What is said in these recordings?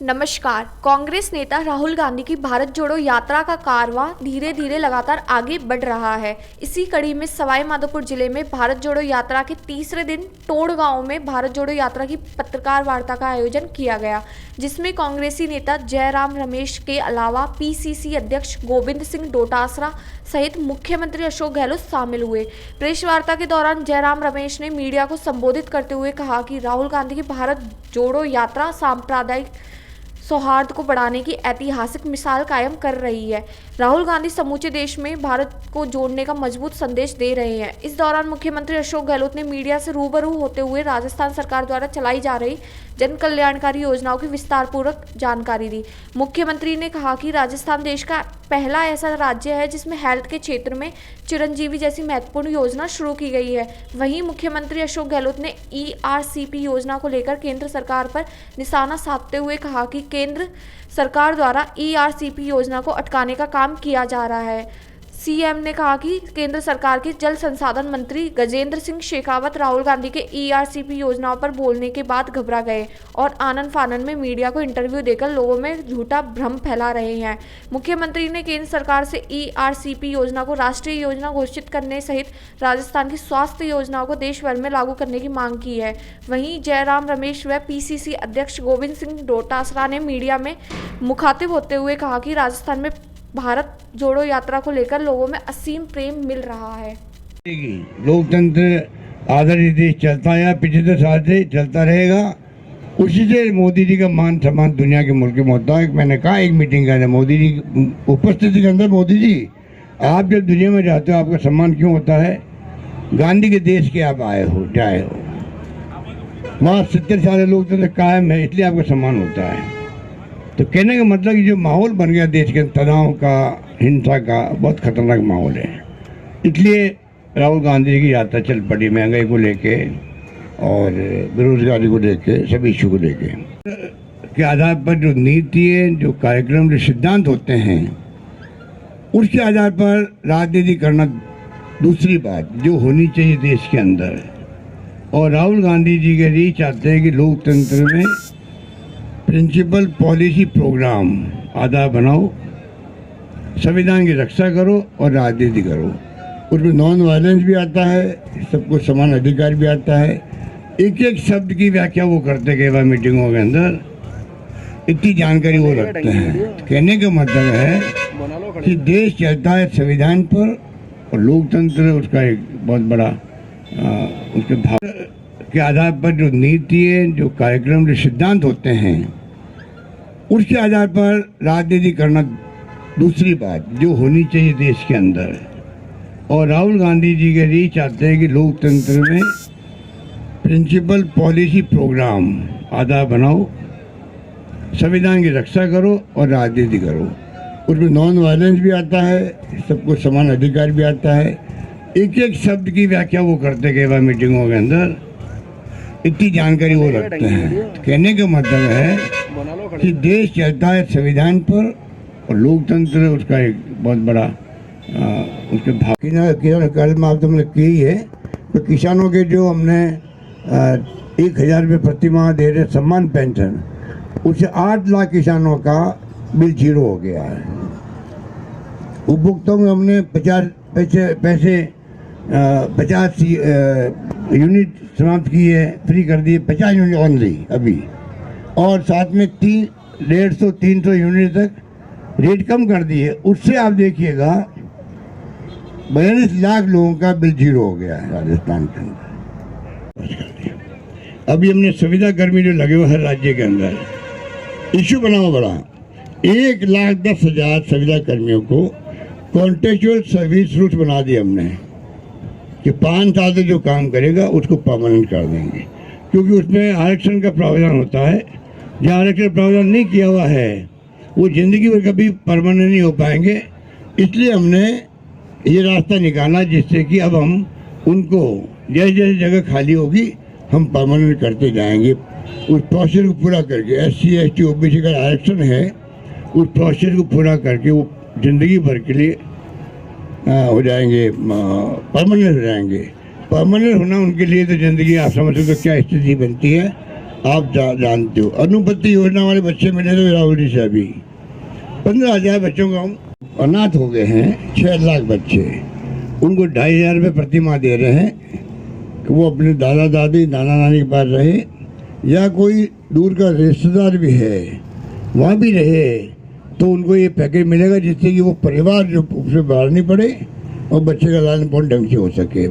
नमस्कार। कांग्रेस नेता राहुल गांधी की भारत जोड़ो यात्रा का कारवां धीरे धीरे लगातार आगे बढ़ रहा है। इसी कड़ी में सवाई माधोपुर जिले में भारत जोड़ो यात्रा के तीसरे दिन टोड़ गांव में भारत जोड़ो यात्रा की पत्रकार वार्ता का आयोजन किया गया, जिसमें कांग्रेसी नेता जयराम रमेश के अलावा पीसीसी अध्यक्ष गोविंद सिंह डोटासरा सहित मुख्यमंत्री अशोक गहलोत शामिल हुए। प्रेस वार्ता के दौरान जयराम रमेश ने मीडिया को संबोधित करते हुए कहा कि राहुल गांधी की भारत जोड़ो यात्रा सांप्रदायिक सौहार्द को बढ़ाने की ऐतिहासिक मिसाल कायम कर रही है। राहुल गांधी समूचे देश में भारत को जोड़ने का मजबूत संदेश दे रहे हैं। इस दौरान मुख्यमंत्री अशोक गहलोत ने मीडिया से रूबरू होते हुए राजस्थान सरकार द्वारा चलाई जा रही जन कल्याणकारी योजनाओं की विस्तारपूर्वक जानकारी दी। मुख्यमंत्री ने कहा कि राजस्थान देश का पहला ऐसा राज्य है जिसमें हेल्थ के क्षेत्र में चिरंजीवी जैसी महत्वपूर्ण योजना शुरू की गई है। वहीं मुख्यमंत्री अशोक गहलोत ने ERCP योजना को लेकर केंद्र सरकार पर निशाना साधते हुए कहा कि केंद्र सरकार द्वारा ERCP योजना को अटकाने का काम किया जा रहा है। सीएम ने कहा कि केंद्र सरकार के जल संसाधन मंत्री गजेंद्र सिंह शेखावत राहुल गांधी के ERCP योजनाओं पर बोलने के बाद घबरा गए और आनन फानन में मीडिया को इंटरव्यू देकर लोगों में झूठा भ्रम फैला रहे हैं। मुख्यमंत्री ने केंद्र सरकार से ERCP योजना को राष्ट्रीय योजना घोषित करने सहित राजस्थान की स्वास्थ्य योजनाओं को देश भर में लागू करने की मांग की है। वहीं जयराम रमेश व PCC अध्यक्ष गोविंद सिंह डोटासरा ने मीडिया में मुखातिब होते हुए कहा कि राजस्थान में भारत जोड़ो यात्रा को लेकर लोगों में असीम प्रेम मिल रहा है। लोकतंत्र आधारित देश चलता है, 75 साल से चलता रहेगा। उसी से मोदी जी का मान सम्मान दुनिया के मुल्क में होता है। मैंने कहा एक मीटिंग का मोदी जी उपस्थिति के अंदर, मोदी जी आप जब दुनिया में जाते हो आपका सम्मान क्यों होता है? गांधी के देश के आप आए हो, जाए हो, वहाँ 70 साल लोकतंत्र कायम है, इसलिए आपका सम्मान होता है। तो कहने का मतलब कि जो माहौल बन गया देश के तनाव का, हिंसा का, बहुत खतरनाक माहौल है। इसलिए राहुल गांधी की यात्रा चल पड़ी, महंगाई को लेके और बेरोजगारी को लेके, सभी इशू को लेके के आधार पर जो नीति है, जो कार्यक्रम, जो सिद्धांत होते हैं, उसके आधार पर राजनीति करना दूसरी बात जो होनी चाहिए देश के अंदर। और राहुल गांधी जी के लिए चाहते हैं कि लोकतंत्र में प्रिंसिपल पॉलिसी प्रोग्राम आधार बनाओ, संविधान की रक्षा करो और राजनीति करो। उसमें नॉन वायलेंस भी आता है, सबको समान अधिकार भी आता है। एक एक शब्द की व्याख्या वो करते कई बार मीटिंगों के अंदर, इतनी जानकारी वो रखते हैं। कहने का मतलब है कि देश चलता है संविधान पर और लोकतंत्र उसका एक बहुत बड़ा उसके भाव के आधार पर जो नीति है, जो कार्यक्रम, जो सिद्धांत होते हैं, उसके आधार पर राजनीति करना दूसरी बात जो होनी चाहिए देश के अंदर। और राहुल गांधी जी के लिए चाहते हैं कि लोकतंत्र में प्रिंसिपल पॉलिसी प्रोग्राम आधार बनाओ, संविधान की रक्षा करो और राजनीति करो। उसमें नॉन वायलेंस भी आता है, सबको समान अधिकार भी आता है। एक एक शब्द की व्याख्या वो करते कई बार मीटिंगों के अंदर, इतनी जानकारी वो रखते हैं। कहने का मतलब है कि देश चलता है संविधान पर और लोकतंत्र उसका एक बहुत बड़ा उसके भाव। किसान कर्ज माफ तो हमने की है, तो किसानों के जो हमने 1000 रुपये प्रति माह दे रहे सम्मान पेंशन, उससे 8 लाख किसानों का बिल जीरो हो गया है। उपभोक्ताओं में हमने 50 यूनिट समाप्त की है, फ्री कर दिए, 50 यूनिट ओनली अभी। और साथ में 150-300 यूनिट तक रेट कम कर दिए। उससे आप देखिएगा 42 लाख लोगों का बिल जीरो हो गया है राजस्थान के अंदर। अभी हमने सुविधा कर्मी जो लगे हुए हर राज्य के अंदर, इश्यू बनाओ बड़ा, 1,10,000 सुविधा कर्मियों को कॉन्ट्रेक्चुअल सर्विस रूट बना दिए हमने कि 5 साल से जो काम करेगा उसको परमानेंट कर देंगे। क्योंकि उसमें आरक्षण का प्रावधान होता है, जहाँ आरक्षण प्रावधान नहीं किया हुआ है वो जिंदगी भर कभी परमानेंट नहीं हो पाएंगे। इसलिए हमने ये रास्ता निकाला जिससे कि अब हम उनको जैसे जैसे जगह खाली होगी हम परमानेंट करते जाएंगे। उस प्रोसेस को पूरा करके SC ST OBC का आरक्षण है, उस प्रोसेस को पूरा करके वो जिंदगी भर के लिए हो जाएंगे, परमानेंट हो जाएंगे। परमानेंट होना उनके लिए तो ज़िंदगी आप समझ सकते हो क्या स्थिति बनती है। आप जानते हो। अनुपति योजना वाले बच्चे मिले थे राहुल जी से अभी 15,000 बच्चों को हम अनाथ हो गए हैं। 6 लाख बच्चे, उनको 2,500 रुपये प्रति माह दे रहे हैं कि वो अपने दादा दादी नाना नानी के पास रहे, या कोई दूर का रिश्तेदार भी है वहाँ भी रहे, तो उनको ये पैकेज मिलेगा जिससे कि वो परिवार जो उससे बाहर नहीं पड़े और बच्चे का लालन पालन ढंग से हो सके।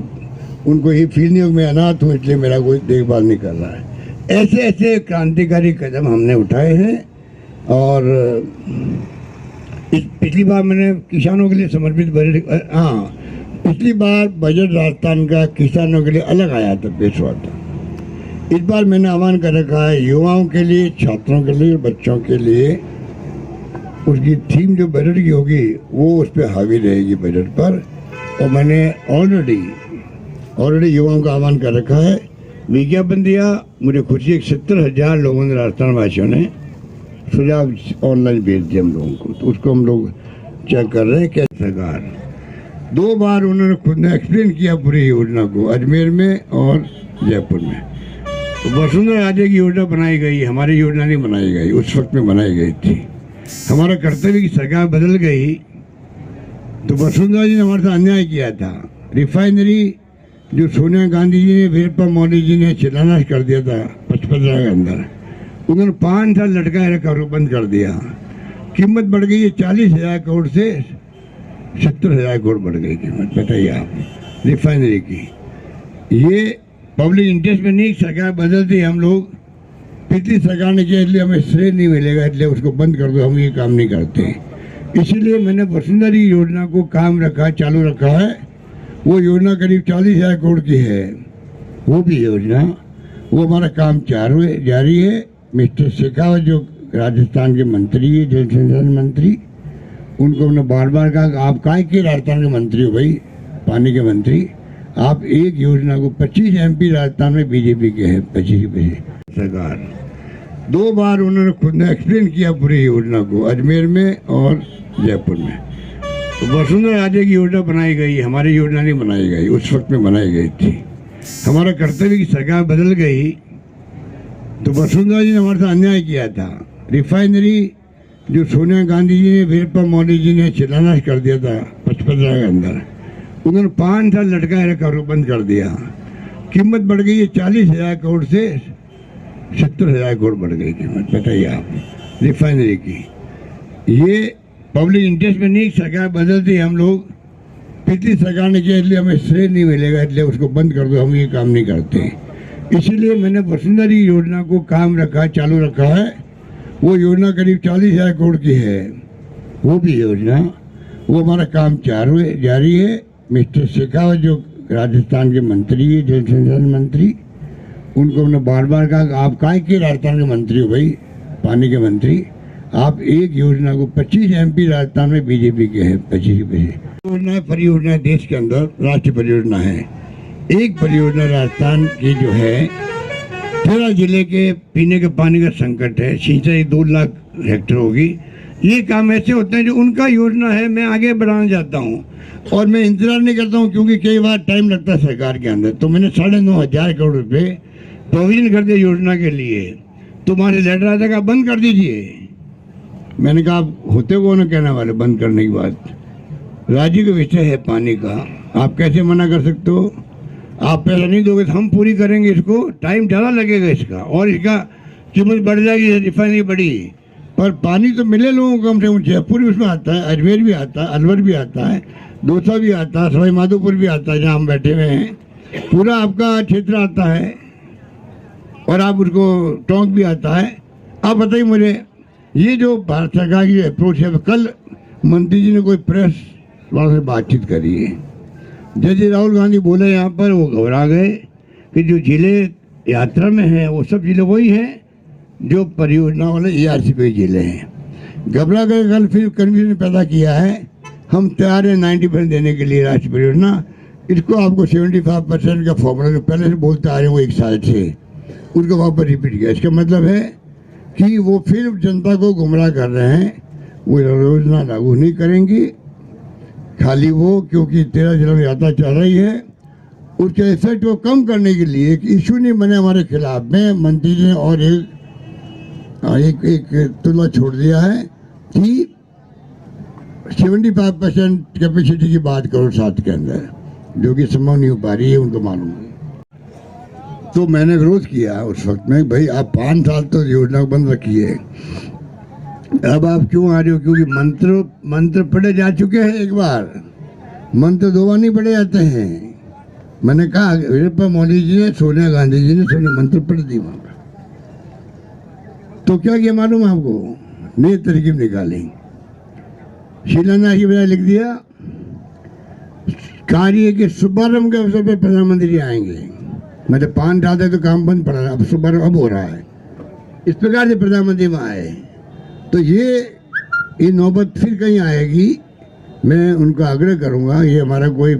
उनको ये फील नहीं हो मैं अनाथ हूँ इसलिए मेरा कोई देखभाल नहीं कर रहा है। ऐसे ऐसे क्रांतिकारी कदम हमने उठाए हैं। और पिछली बार मैंने किसानों के लिए समर्पित बजट, पिछली बार बजट राजस्थान का किसानों के लिए अलग आया था, पेश हुआ था। इस बार मैंने आह्वान कर रखा है युवाओं के लिए, छात्रों के लिए, बच्चों के लिए। उसकी थीम जो बजट की होगी वो उस पर हावी रहेगी बजट पर। और मैंने ऑलरेडी युवाओं का आह्वान कर रखा है, विज्ञापन दिया। मुझे खुशी है 70,000 लोगों ने, राजस्थान वासियों ने सुझाव ऑनलाइन भेज दिए हम लोगों को, तो उसको हम लोग चेक कर रहे हैं। क्या सरकार 2 बार उन्होंने खुद ने एक्सप्लेन किया पूरी योजना को, अजमेर में और जयपुर में। तो वसुंधरा राजे की योजना बनाई गई, हमारी योजना नहीं बनाई गई, उस वक्त में बनाई गई थी। हमारा कर्तव्य की सरकार बदल गई तो वसुंधरा जी ने हमारे साथ अन्याय किया था। रिफाइनरी जो सोनिया गांधी जी ने, वीरप्पा मोदी जी ने शिलान्यास कर दिया था 55 के अंदर, उन्होंने 5 साल लटकाए रखा और बंद कर दिया। कीमत बढ़ गई है 40,000 करोड़ से 70,000 करोड़ बढ़ गई कीमत, बताइए आप रिफाइनरी की। ये पब्लिक इंटरेस्ट में नहीं, सरकार बदलती हम लोग, पिछली सरकार ने किया इसलिए हमें श्रेय नहीं मिलेगा, इसलिए उसको बंद कर दो, हम ये काम नहीं करते। इसीलिए मैंने वसुंधरा योजना को काम रखा, चालू रखा है। वो योजना करीब 40,000 करोड़ की है, वो भी योजना, वो हमारा काम जारी है। मिस्टर शेखावत जो राजस्थान के मंत्री है, जल संसाधन मंत्री, उनको हमने बार बार कहा आप काहे के राजस्थान के मंत्री हो भाई, पानी के मंत्री, आप एक योजना को 25 MP राजस्थान में बीजेपी के हैं, 25 सरकार 2 बार उन्होंने खुद ने एक्सप्लेन किया पूरी योजना को, अजमेर में और जयपुर में। तो वसुंधरा राजे की योजना बनाई गई, हमारी योजना नहीं बनाई गई, उस वक्त में बनाई गई थी। हमारा कर्तव्य की सरकार बदल गई तो वसुंधरा जी ने हमारे साथ अन्याय किया था। रिफाइनरी जो सोनिया गांधी जी ने, वीरप्पा मोदी जी ने शिलान्यास कर दिया था 55 के अंदर, उन्होंने 5 साल लटकाए रखा और बंद कर दिया। कीमत बढ़ गई है 40,000 करोड़ से 70,000 करोड़ बढ़ गई कीमत, बताइए आप रिफाइनरी की। ये पब्लिक इंटरेस्ट में नहीं, सरकार बदलती हम लोग, पिछली सरकार ने किया इसलिए हमें श्रेय नहीं मिलेगा, इसलिए उसको बंद कर दो, हम ये काम नहीं करते। इसीलिए मैंने वसुंधरा योजना को काम रखा, चालू रखा है। वो योजना करीब 40,000 करोड़ की है, वो भी योजना, वो हमारा काम जारी है। मिस्टर शेखावत जो राजस्थान के मंत्री है, जल संसाधन मंत्री, उनको हमने बार बार कहा आप काहे के राजस्थान के मंत्री हो भाई, पानी के मंत्री, आप एक योजना को 25 MP राजस्थान में बीजेपी के हैं, 25 योजना परियोजना देश के अंदर राष्ट्रीय परियोजना है। एक परियोजना राजस्थान की जो है 13 जिले के पीने के पानी का संकट है, सिंचाई 2 लाख हेक्टेयर होगी। ये काम ऐसे होते हैं जो उनका योजना है, मैं आगे बढ़ाना चाहता हूँ और मैं इंतजार नहीं करता हूँ, क्योंकि कई बार टाइम लगता है सरकार के अंदर। तो मैंने 9,500 करोड़ रुपये प्रोविजन कर दिया योजना के लिए। तुम्हारे लेटर आता है बंद कर दीजिए। मैंने कहा आप होते को ना कहने वाले बंद करने की बात, राज्य का विषय है पानी का, आप कैसे मना कर सकते हो? आप पैसा नहीं दोगे तो हम पूरी करेंगे, इसको टाइम ज़्यादा लगेगा इसका, और इसका कीमत बढ़ जाएगी, रिफाइनरी बढ़ी, पर पानी तो मिले लोगों को कम से कम। जयपुर भी उसमें आता है, अजमेर भी आता है, अलवर भी आता है, दौसा भी आता है, सवाई माधोपुर भी आता है, जहाँ हम बैठे हुए हैं, पूरा आपका क्षेत्र आता है, और आप उसको टोंक भी आता है। आप बताइए मुझे, ये जो भारत सरकार की अप्रोच है, कल मंत्री जी ने कोई प्रेस वालों से बातचीत करी है, जैसे राहुल गांधी बोले यहाँ पर, वो घबरा गए कि जो जिले यात्रा में हैं वो सब जिले वही हैं जो परियोजना वाले ERC पे जिले हैं। घबरा गए, कल फिर कन्फ्यूजन पैदा किया है। हम तैयार हैं 90% देने के लिए राष्ट्रीय परियोजना। इसको आपको 75% का फॉर्मूला जो पहले से बोलते आ रहे हैं वो 1 साल से, उनको वहाँ पर रिपीट किया। इसका मतलब है कि वो फिर जनता को गुमराह कर रहे हैं, वो योजना लागू नहीं करेंगी। खाली वो, क्योंकि 13 जिलों में यात्रा चल रही है, उसके इफेक्ट को कम करने के लिए एक इशू नहीं बने हमारे खिलाफ में मंत्री ने और एक तुला छोड़ दिया है कि 75% कैपेसिटी की बात करो 7 के अंदर, जो कि संभव नहीं हो पा रही है, उनको मालूम है। तो मैंने विरोध किया उस वक्त में, भाई आप 5 साल तो योजना बंद रखी है, अब आप क्यों आ रहे हो? क्योंकि मंत्र पढ़े जा चुके हैं एक बार, मंत्र 2 बार नहीं पढ़े जाते हैं। मैंने कहा वीरप्पा मोदी जी ने, सोनिया गांधी जी ने मंत्र पढ़ दी वहां पर। तो क्या किया मालूम आपको? नए तरीके निकाले, शिलान्यास की बजाय लिख दिया कार्य के शुभारंभ के अवसर पर प्रधानमंत्री आएंगे। मतलब 5 साल तक तो काम बंद पड़ा, अब शुभारंभ अब हो रहा है, इस प्रकार से प्रधानमंत्री वहां आए। तो ये नौबत फिर कहीं आएगी, मैं उनका आग्रह करूंगा, ये हमारा कोई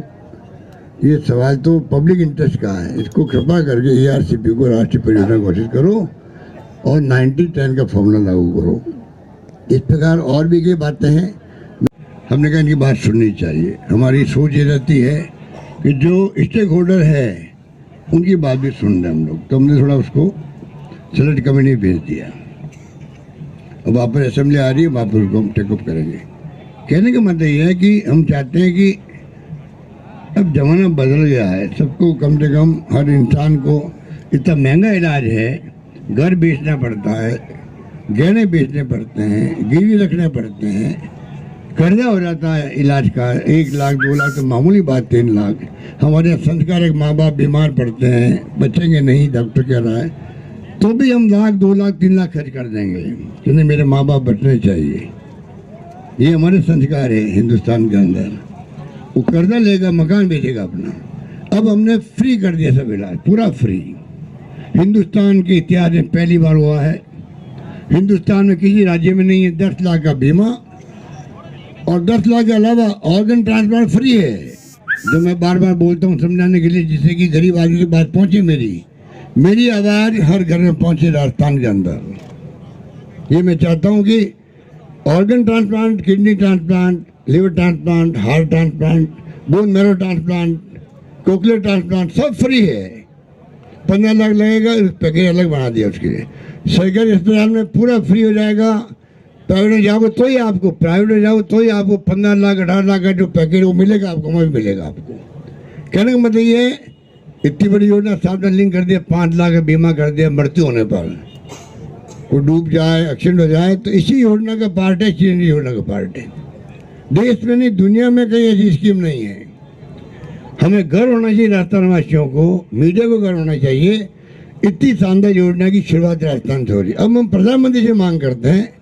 ये सवाल तो पब्लिक इंटरेस्ट का है, इसको कृपा करके ARCP को राष्ट्रीय परियोजना घोषित करो और 90-10 का फॉर्मूला लागू करो। इस प्रकार और भी कई बातें हैं, हमने कहा इनकी बात सुननी चाहिए। हमारी सोच ये रहती है कि जो स्टेक होल्डर है उनकी बात भी सुन रहे हम लोग, तो हमने थोड़ा उसको सेलेक्ट कमेटी भेज दिया। अब वहाँ पर असेंबली आ रही है, वहाँ पर उसको हम टेकअप करेंगे। कहने का मतलब ये है कि हम चाहते हैं कि अब जमाना बदल गया है, सबको कम से कम हर इंसान को इतना महंगा इलाज है, घर बेचना पड़ता है, गहने बेचने पड़ते हैं, गिरवी रखने पड़ते हैं, कर्जा हो जाता है इलाज का, 1 लाख 2 लाख तो मामूली बात, 3 लाख। हमारे संस्कार एक माँ बाप बीमार पड़ते हैं, बचेंगे नहीं, डॉक्टर कह रहा है, तो भी हम 1 लाख 2 लाख 3 लाख खर्च कर देंगे क्योंकि मेरे माँ बाप बचने चाहिए। ये हमारे संस्कार है हिंदुस्तान के अंदर। वो कर्जा लेगा, मकान बेचेगा अपना। अब हमने फ्री कर दिया सब इलाज, पूरा फ्री। हिंदुस्तान के इतिहास में पहली बार हुआ है, हिंदुस्तान में किसी राज्य में नहीं है 10 लाख का बीमा, और 10 लाख के अलावा ऑर्गन ट्रांसप्लांट फ्री है, जो मैं बार बार बोलता हूँ समझाने के लिए, जिससे कि गरीब आदमी की बात पहुंचे, मेरी आवाज हर घर में पहुंचे राजस्थान के अंदर। ये मैं चाहता हूँ कि organ transplant, kidney transplant, liver transplant, heart transplant, bone marrow transplant, cochlear transplant सब फ्री है। 15 लाख लगेगा, पैकेज अलग बना दिया उसके लिए। सरकारी अस्पताल में पूरा फ्री हो जाएगा। प्राइवेट में जाओगे तो ही आपको, 15 लाख 18 लाख का जो पैकेज वो मिलेगा आपको, वहाँ भी मिलेगा आपको। कहने का मतलब ये इतनी बड़ी योजना साथ में लिंक कर दिया, 5 लाख का बीमा कर दिया मृत्यु होने पर, वो डूब जाए, एक्सीडेंट हो जाए, तो इसी योजना का पार्ट है, चिरंजीवी योजना का पार्ट है। देश में नहीं, दुनिया में कहीं ऐसी स्कीम नहीं है। हमें गर्व होना चाहिए राजस्थान वासियों को, मीडिया को गर्व होना चाहिए, इतनी शानदार योजना की शुरुआत राजस्थान से हो रही है। अब हम प्रधानमंत्री से मांग करते हैं,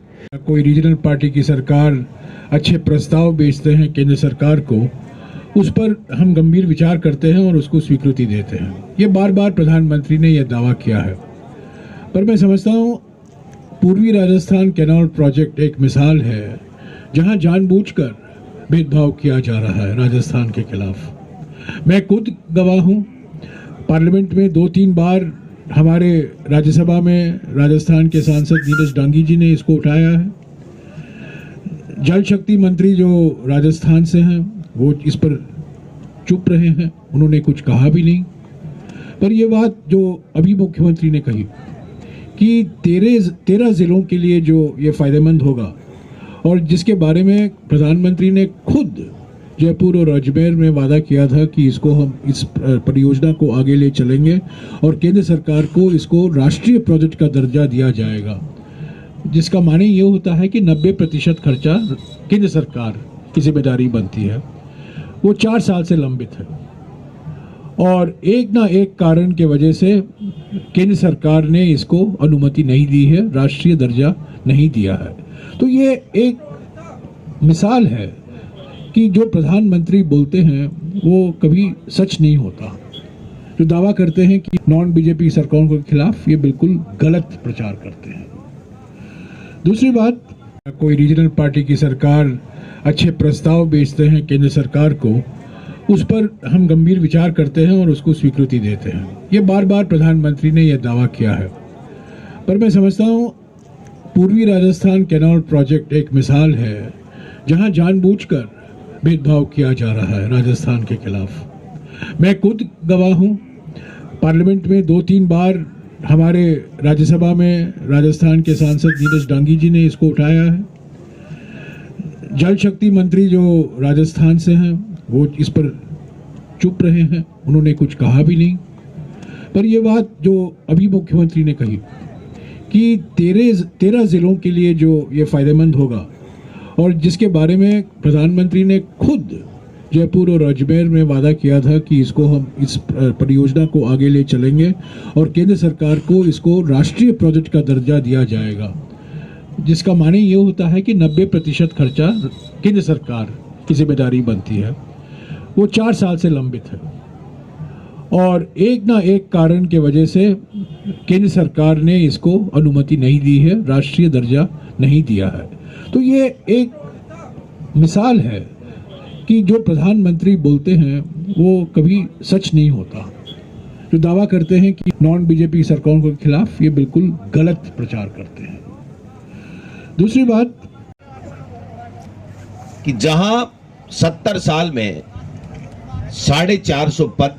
कोई रीजनल पार्टी की सरकार अच्छे प्रस्ताव भेजते हैं केंद्र सरकार को, उस पर हम गंभीर विचार करते हैं और उसको स्वीकृति देते हैं। ये बार बार प्रधानमंत्री ने यह दावा किया है, पर मैं समझता हूँ पूर्वी राजस्थान कैनाल प्रोजेक्ट एक मिसाल है जहां जानबूझकर भेदभाव किया जा रहा है राजस्थान के खिलाफ। मैं खुद गवाह हूं, पार्लियामेंट में 2-3 बार हमारे राज्यसभा में राजस्थान के सांसद नीरज डांगी जी ने इसको उठाया है। जल शक्ति मंत्री जो राजस्थान से हैं वो इस पर चुप रहे हैं, उन्होंने कुछ कहा भी नहीं। पर ये बात जो अभी मुख्यमंत्री ने कही कि 13 जिलों के लिए जो ये फायदेमंद होगा, और जिसके बारे में प्रधानमंत्री ने खुद जयपुर और अजमेर में वादा किया था कि इसको हम इस परियोजना को आगे ले चलेंगे और केंद्र सरकार को इसको राष्ट्रीय प्रोजेक्ट का दर्जा दिया जाएगा, जिसका माने ये होता है कि 90% खर्चा केंद्र सरकार की जिम्मेदारी बनती है। वो 4 साल से लंबित है और एक ना एक कारण के वजह से केंद्र सरकार ने इसको अनुमति नहीं दी है, राष्ट्रीय दर्जा नहीं दिया है। तो ये एक मिसाल है कि जो प्रधानमंत्री बोलते हैं वो कभी सच नहीं होता। जो दावा करते हैं कि नॉन बीजेपी सरकारों के खिलाफ, ये बिल्कुल गलत प्रचार करते हैं। दूसरी बात, कोई रीजनल पार्टी की सरकार अच्छे प्रस्ताव भेजते हैं केंद्र सरकार को, उस पर हम गंभीर विचार करते हैं और उसको स्वीकृति देते हैं। ये बार बार प्रधानमंत्री ने यह दावा किया है, पर मैं समझता हूँ पूर्वी राजस्थान कैनाल प्रोजेक्ट एक मिसाल है जहां जानबूझकर भेदभाव किया जा रहा है राजस्थान के खिलाफ। मैं खुद गवाह हूँ। पार्लियामेंट में 2-3 बार हमारे राज्यसभा में राजस्थान के सांसद नीरज डांगी जी ने इसको उठाया है। जल शक्ति मंत्री जो राजस्थान से हैं वो इस पर चुप रहे हैं, उन्होंने कुछ कहा भी नहीं। पर ये बात जो अभी मुख्यमंत्री ने कही कि 13 जिलों के लिए जो ये फायदेमंद होगा और जिसके बारे में प्रधानमंत्री ने खुद जयपुर और अजमेर में वादा किया था कि इसको हम इस परियोजना को आगे ले चलेंगे और केंद्र सरकार को इसको राष्ट्रीय प्रोजेक्ट का दर्जा दिया जाएगा, जिसका माने ये होता है कि 90% खर्चा केंद्र सरकार की जिम्मेदारी बनती है। वो 4 साल से लंबित है और एक ना एक कारण के वजह से केंद्र सरकार ने इसको अनुमति नहीं दी है, राष्ट्रीय दर्जा नहीं दिया है। तो ये एक मिसाल है कि जो प्रधानमंत्री बोलते हैं वो कभी सच नहीं होता। जो दावा करते हैं कि नॉन बीजेपी सरकारों के खिलाफ, ये बिल्कुल गलत प्रचार करते हैं। दूसरी बात कि जहां 70 साल में 450 पद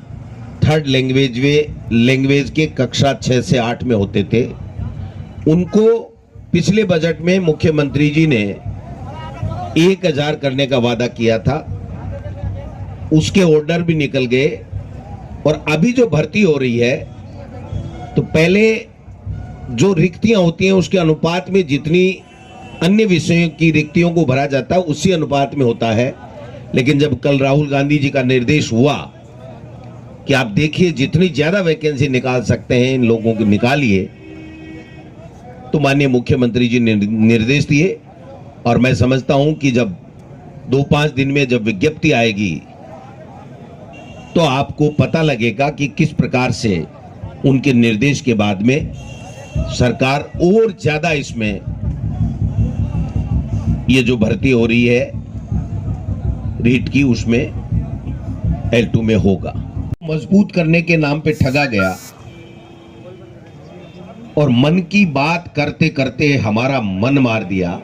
थर्ड लैंग्वेज के कक्षा 6 से 8 में होते थे, उनको पिछले बजट में मुख्यमंत्री जी ने 1000 करने का वादा किया था। उसके ऑर्डर भी निकल गए और अभी जो भर्ती हो रही है तो पहले जो रिक्तियां होती हैं उसके अनुपात में जितनी अन्य विषयों की रिक्तियों को भरा जाता है उसी अनुपात में होता है। लेकिन जब कल राहुल गांधी जी का निर्देश हुआ कि आप देखिए जितनी ज्यादा वैकेंसी निकाल सकते हैं इन लोगों को निकालिए, तो माननीय मुख्यमंत्री जी ने निर्देश दिए और मैं समझता हूं कि जब 2-5 दिन में जब विज्ञप्ति आएगी तो आपको पता लगेगा कि किस प्रकार से उनके निर्देश के बाद में सरकार और ज्यादा इसमें ये जो भर्ती हो रही है रीट की उसमें L2 में होगा। मजबूत करने के नाम पे ठगा गया और मन की बात करते करते हमारा मन मार दिया।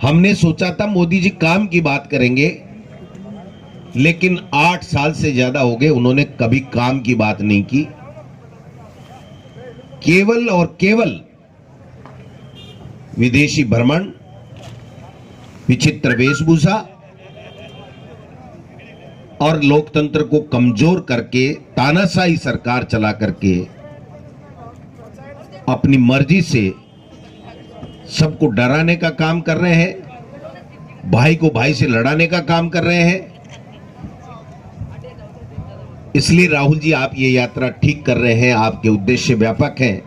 हमने सोचा था मोदी जी काम की बात करेंगे, लेकिन 8 साल से ज्यादा हो गए उन्होंने कभी काम की बात नहीं की। केवल और केवल विदेशी भ्रमण, विचित्र वेशभूषा और लोकतंत्र को कमजोर करके तानाशाही सरकार चला करके अपनी मर्जी से सबको डराने का काम कर रहे हैं, भाई को भाई से लड़ाने का काम कर रहे हैं। इसलिए राहुल जी आप ये यात्रा ठीक कर रहे हैं, आपके उद्देश्य व्यापक हैं।